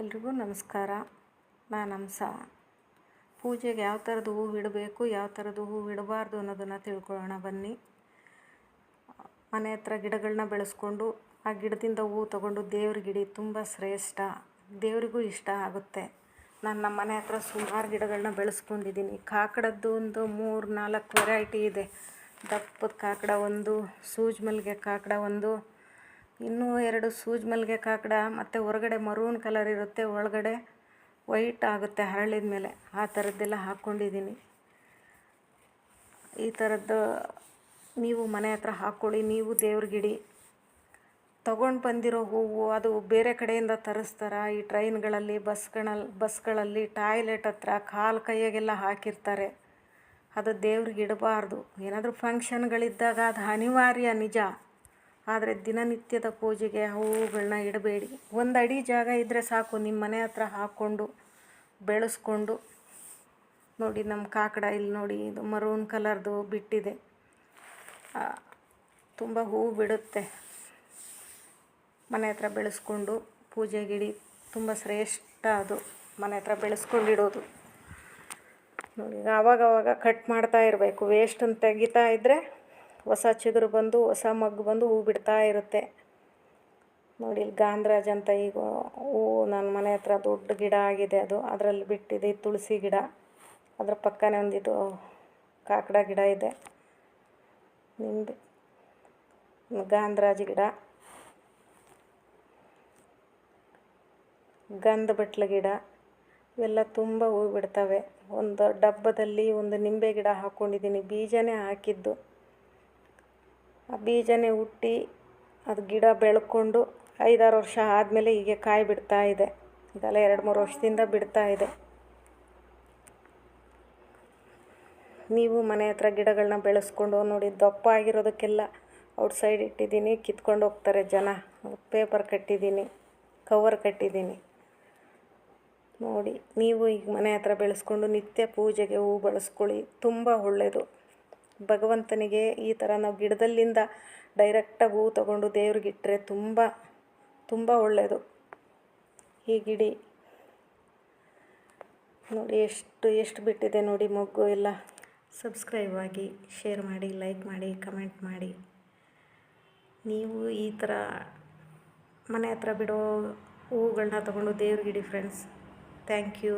ಎಲ್ರಿಗೂ ನಮಸ್ಕಾರ. ನಾನು ಹಂಸ. ಪೂಜೆಗೆ ಯಾವ ಥರದ ಹೂವು ಇಡಬೇಕು, ಯಾವ ಥರದ ಹೂವು ಇಡಬಾರ್ದು ಅನ್ನೋದನ್ನು ತಿಳ್ಕೊಳ್ಳೋಣ ಬನ್ನಿ. ಮನೆ ಹತ್ರ ಗಿಡಗಳನ್ನ ಬೆಳೆಸ್ಕೊಂಡು ಆ ಗಿಡದಿಂದ ಹೂವು ತೊಗೊಂಡು ದೇವ್ರಿಗಿಡಿ. ತುಂಬ ಶ್ರೇಷ್ಠ, ದೇವರಿಗೂ ಇಷ್ಟ ಆಗುತ್ತೆ. ನಾನು ನಮ್ಮ ಮನೆ ಹತ್ರ ಸುಮಾರು ಗಿಡಗಳನ್ನ ಬೆಳೆಸ್ಕೊಂಡಿದ್ದೀನಿ. ಕಾಕಡದ್ದು ಒಂದು 3-4 ವೆರೈಟಿ ಇದೆ. ದಪ್ಪದ ಕಾಕಡ ಒಂದು, ಸೂಜಿ ಮಲ್ಲಿಗೆ ಕಾಕಡ ಒಂದು, ಇನ್ನೂ 2 ಸೂಜಿ ಮಲ್ಲಿಗೆ ಕಾಕಡ, ಮತ್ತು ಹೊರಗಡೆ ಮರೂನ್ ಕಲರ್ ಇರುತ್ತೆ, ಒಳಗಡೆ ವೈಟ್ ಆಗುತ್ತೆ ಹರಳಿದ ಮೇಲೆ. ಆ ಥರದ್ದೆಲ್ಲ ಹಾಕ್ಕೊಂಡಿದ್ದೀನಿ. ಈ ಥರದ್ದು ನೀವು ಮನೆ ಹತ್ರ ಹಾಕ್ಕೊಳ್ಳಿ. ನೀವು ದೇವ್ರಿಗಿಡಿ. ತೊಗೊಂಡು ಬಂದಿರೋ ಹೂವು ಅದು ಬೇರೆ ಕಡೆಯಿಂದ ತರಿಸ್ತಾರೆ. ಈ ಟ್ರೈನ್ಗಳಲ್ಲಿ, ಬಸ್ಗಳಲ್ಲಿ, ಟಾಯ್ಲೆಟ್ ಹತ್ರ, ಕಾಲು ಕೈಯಾಗೆಲ್ಲ ಹಾಕಿರ್ತಾರೆ. ಅದು ದೇವ್ರಿಗೆ ಇಡಬಾರ್ದು. ಏನಾದರೂ ಫಂಕ್ಷನ್ಗಳಿದ್ದಾಗ ಅದು ಅನಿವಾರ್ಯ ನಿಜ. ಆದರೆ ದಿನನಿತ್ಯದ ಪೂಜೆಗೆ ಹೂವುಗಳನ್ನ ಇಡಬೇಡಿ. 1 ಅಡಿ ಜಾಗ ಇದ್ದರೆ ಸಾಕು. ನಿಮ್ಮ ಮನೆ ಹತ್ರ ಹಾಕ್ಕೊಂಡು ಬೆಳೆಸ್ಕೊಂಡು ನೋಡಿ. ನಮ್ಮ ಕಾಕಡ ಇಲ್ಲಿ ನೋಡಿ, ಇದು ಮರೂನ್ ಕಲರ್ದು ಬಿಟ್ಟಿದೆ. ತುಂಬ ಹೂವು ಬಿಡುತ್ತೆ. ಮನೆ ಹತ್ರ ಬೆಳೆಸ್ಕೊಂಡು ಪೂಜೆಗಿಡಿ. ತುಂಬ ಶ್ರೇಷ್ಠ ಅದು ಮನೆ ಹತ್ರ ಬೆಳೆಸ್ಕೊಂಡಿಡೋದು. ನೋಡಿ, ಆವಾಗವಾಗ ಕಟ್ ಮಾಡ್ತಾ ಇರಬೇಕು. ವೇಸ್ಟನ್ನು ತೆಗಿತಾ ಇದ್ದರೆ ಹೊಸ ಚಿಗುರು ಬಂದು, ಹೊಸ ಮಗ್ಗು ಬಂದು ಹೂವು ಬಿಡ್ತಾ ಇರುತ್ತೆ. ನೋಡಿ, ಇಲ್ಲಿ ಗಾಂಧರಾಜ್ ಅಂತ ಈಗ ಹೂವು ನನ್ನ ಮನೆ ಹತ್ರ ದೊಡ್ಡ ಗಿಡ ಆಗಿದೆ. ಅದು ಅದರಲ್ಲಿ ಬಿಟ್ಟಿದೆ. ತುಳಸಿ ಗಿಡ, ಅದರ ಪಕ್ಕನೇ ಒಂದಿದು ಕಾಕಡ ಗಿಡ ಇದೆ. ನಿಂಬೆ, ಗಾಂಧರಾಜ್ ಗಿಡ, ಗಂಧ ಬಟ್ಲ ಗಿಡ, ಇವೆಲ್ಲ ತುಂಬ ಹೂವು ಬಿಡ್ತವೆ. ಒಂದು ಡಬ್ಬದಲ್ಲಿ ಒಂದು ನಿಂಬೆ ಗಿಡ ಹಾಕ್ಕೊಂಡಿದ್ದೀನಿ. ಬೀಜನೇ ಹಾಕಿದ್ದು. ಆ ಬೀಜನೇ ಹುಟ್ಟಿ ಅದು ಗಿಡ ಬೆಳ್ಕೊಂಡು 5-6 ವರ್ಷ ಆದಮೇಲೆ ಹೀಗೆ ಕಾಯಿ ಬಿಡ್ತಾ ಇದೆ. ಇದೆಲ್ಲ 2-3 ವರ್ಷದಿಂದ ಬಿಡ್ತಾ ಇದೆ. ನೀವು ಮನೆ ಹತ್ರ ಗಿಡಗಳನ್ನ ಬೆಳೆಸ್ಕೊಂಡು ನೋಡಿ. ದಪ್ಪ ಆಗಿರೋದಕ್ಕೆಲ್ಲ ಔಟ್ಸೈಡ್ ಇಟ್ಟಿದ್ದೀನಿ. ಕಿತ್ಕೊಂಡು ಹೋಗ್ತಾರೆ ಜನ. ಪೇಪರ್ ಕಟ್ಟಿದ್ದೀನಿ, ಕವರ್ ಕಟ್ಟಿದ್ದೀನಿ. ನೋಡಿ, ನೀವು ಈಗ ಮನೆ ಹತ್ರ ಬೆಳೆಸ್ಕೊಂಡು ನಿತ್ಯ ಪೂಜೆಗೆ ಹೂವು ಬಳಸ್ಕೊಳ್ಳಿ. ತುಂಬ ಒಳ್ಳೆಯದು. ಭಗವಂತನಿಗೆ ಈ ಥರ ನಾವು ಗಿಡದಲ್ಲಿಂದ ಡೈರೆಕ್ಟಾಗಿ ಹೂವು ತೊಗೊಂಡು ದೇವ್ರಿಗಿಟ್ಟರೆ ತುಂಬ ತುಂಬ ಒಳ್ಳೆಯದು. ಹೀಗಿಡಿ. ನೋಡಿ ಎಷ್ಟು ಬಿಟ್ಟಿದೆ ನೋಡಿ ಮೊಗ್ಗು ಎಲ್ಲ. ಸಬ್ಸ್ಕ್ರೈಬ್ ಆಗಿ, ಶೇರ್ ಮಾಡಿ, ಲೈಕ್ ಮಾಡಿ, ಕಮೆಂಟ್ ಮಾಡಿ. ನೀವು ಈ ಥರ ಮನೆ ಹತ್ರ ಬಿಡೋ ಹೂವುಗಳನ್ನ ತೊಗೊಂಡು ದೇವ್ರಿಗಿಡಿ ಫ್ರೆಂಡ್ಸ್. Thank you.